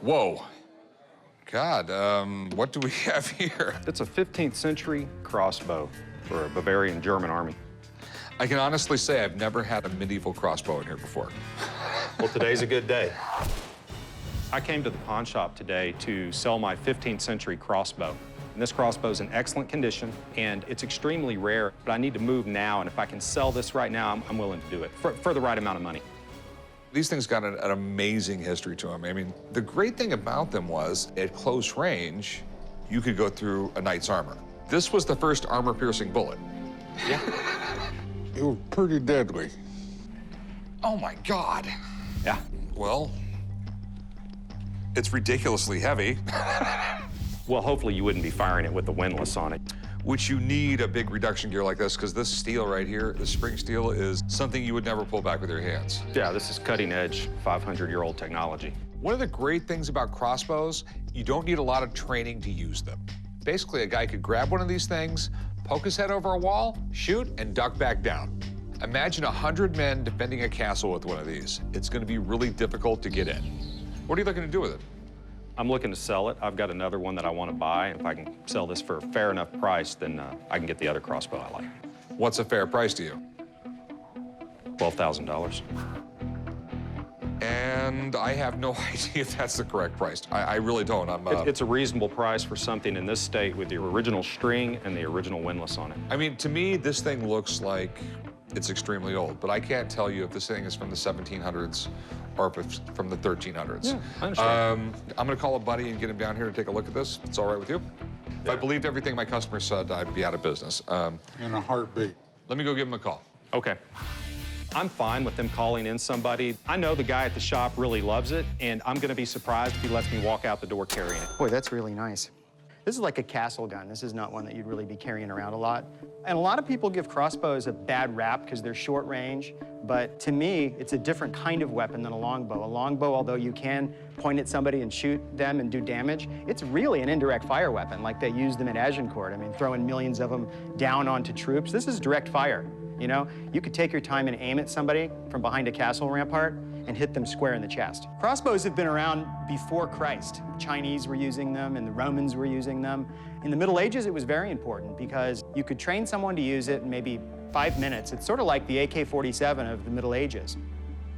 Whoa. God, what do we have here? It's a 15th century crossbow for a Bavarian German army. I can honestly say I've never had a medieval crossbow in here before. Well, today's a good day. I came to the pawn shop today to sell my 15th century crossbow. And this crossbow is in excellent condition, and it's extremely rare, but I need to move now, and if I can sell this right now, I'm willing to do it for the right amount of money. These things got an amazing history to them. I mean, the great thing about them was, at close range, you could go through a knight's armor. This was the first armor-piercing bullet. Yeah. It was pretty deadly. Oh, my God. Yeah. Well, it's ridiculously heavy. Well, hopefully you wouldn't be firing it with the windlass on it. Which you need a big reduction gear like this, because this steel right here, the spring steel, is something you would never pull back with your hands. Yeah, this is cutting-edge, 500-year-old technology. One of the great things about crossbows, you don't need a lot of training to use them. Basically, a guy could grab one of these things, poke his head over a wall, shoot, and duck back down. Imagine 100 men defending a castle with one of these. It's going to be really difficult to get in. What are you looking to do with it? I'm looking to sell it. I've got another one that I want to buy, and if I can sell this for a fair enough price, then I can get the other crossbow I like. What's a fair price to you? $12,000. And I have no idea if that's the correct price. I really don't. It's a reasonable price for something in this state with the original string and the original windlass on it. I mean, to me, this thing looks like it's extremely old, but I can't tell you if this thing is from the 1700s or if it's from the 1300s. Yeah, I understand. I'm gonna call a buddy and get him down here to take a look at this. It's all right with you? If I believed everything my customer said, I'd be out of business. In a heartbeat. Let me go give him a call. Okay. I'm fine with them calling in somebody. I know the guy at the shop really loves it, and I'm gonna be surprised if he lets me walk out the door carrying it. Boy, that's really nice. This is like a castle gun. This is not one that you'd really be carrying around a lot. And a lot of people give crossbows a bad rap because they're short range, but to me, it's a different kind of weapon than a longbow. A longbow, although you can point at somebody and shoot them and do damage, it's really an indirect fire weapon like they used them at Agincourt. I mean, throwing millions of them down onto troops. This is direct fire, you know? You could take your time and aim at somebody from behind a castle rampart and hit them square in the chest. Crossbows have been around before Christ. Chinese were using them and the Romans were using them. In the Middle Ages, it was very important because you could train someone to use it in maybe 5 minutes. It's sort of like the AK-47 of the Middle Ages.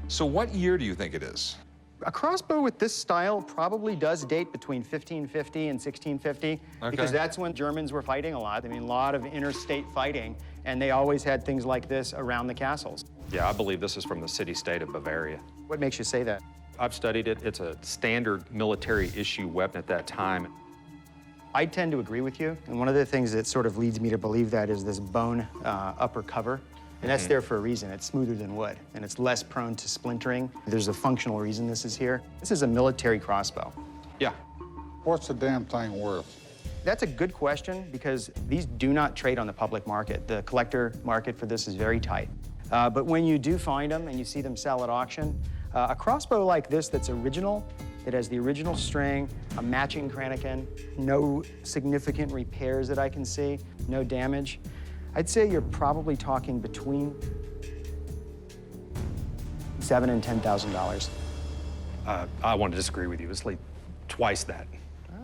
So what year do you think it is? A crossbow with this style probably does date between 1550 and 1650 because that's when Germans were fighting a lot. I mean, a lot of interstate fighting, and they always had things like this around the castles. Yeah, I believe this is from the city-state of Bavaria. What makes you say that? I've studied it. It's a standard military issue weapon at that time. I tend to agree with you, and one of the things that sort of leads me to believe that is this bone upper cover. And that's there for a reason. It's smoother than wood, and it's less prone to splintering. There's a functional reason this is here. This is a military crossbow. Yeah. What's the damn thing worth? That's a good question because these do not trade on the public market. The collector market for this is very tight. But when you do find them and you see them sell at auction, a crossbow like this that's original, that has the original string, a matching Kraniken, no significant repairs that I can see, no damage, I'd say you're probably talking between $7,000 and $10,000. I want to disagree with you. It's like twice that.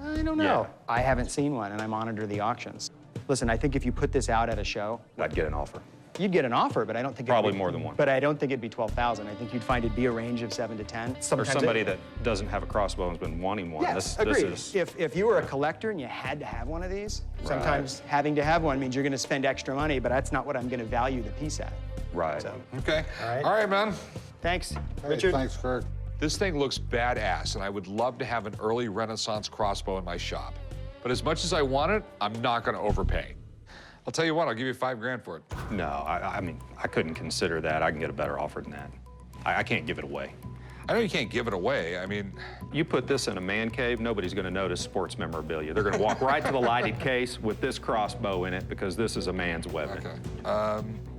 I don't know. Yeah. I haven't seen one, and I monitor the auctions. Listen, I think if you put this out at a show, I'd get an offer. you'd get an offer, but I don't think Probably more than one. But I don't think it'd be 12,000. I think you'd find it'd be a range of 7 to 10. Or somebody that doesn't have a crossbow and has been wanting one. Yes, This agreed. is... If you were a collector and you had to have one of these, sometimes having to have one means you're going to spend extra money, but that's not what I'm going to value the piece at. Right. So, Okay. All right, man. thanks, Hey, Richard. thanks, Kirk. This thing looks badass, and I would love to have an early Renaissance crossbow in my shop. But as much as I want it, I'm not going to overpay. I'll tell you what, I'll give you $5,000 for it. No, I mean, I couldn't consider that. I can get a better offer than that. I can't give it away. I know you can't give it away. I mean, You put this in a man cave, nobody's going to notice sports memorabilia. They're going to walk right to the lighted case with this crossbow in it because this is a man's weapon. okay.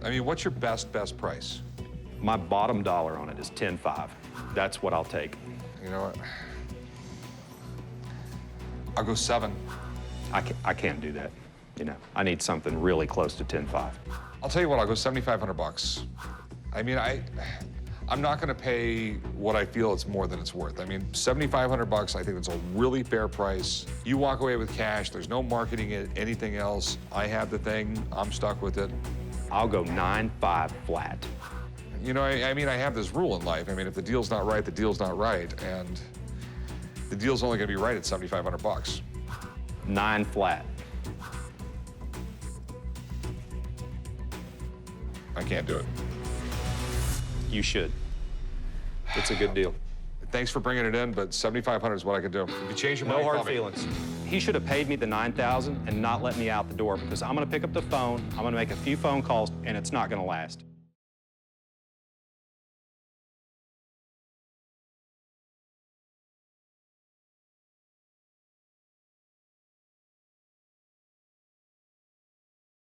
I mean, what's your best price? My bottom dollar on it is $10,500. That's what I'll take. You know what? I'll go 7. I can't do that. You know, I need something really close to $10,500. I'll tell you what, I'll go $7,500. I mean, I'm not gonna pay what I feel it's more than it's worth. I mean, 7,500 bucks, I think that's a really fair price. You walk away with cash, there's no marketing it, anything else. I have the thing, I'm stuck with it. I'll go 9.5 flat. You know, I mean, I have this rule in life. I mean, if the deal's not right, the deal's not right, and the deal's only gonna be right at 7,500 bucks. 9 flat. I can't do it. You should. It's a good deal. Thanks for bringing it in, but 7,500 is what I can do. If you change your No mind, hard call me. feelings. He should have paid me the $9,000 and not let me out the door because I'm gonna pick up the phone, I'm gonna make a few phone calls, and it's not gonna last.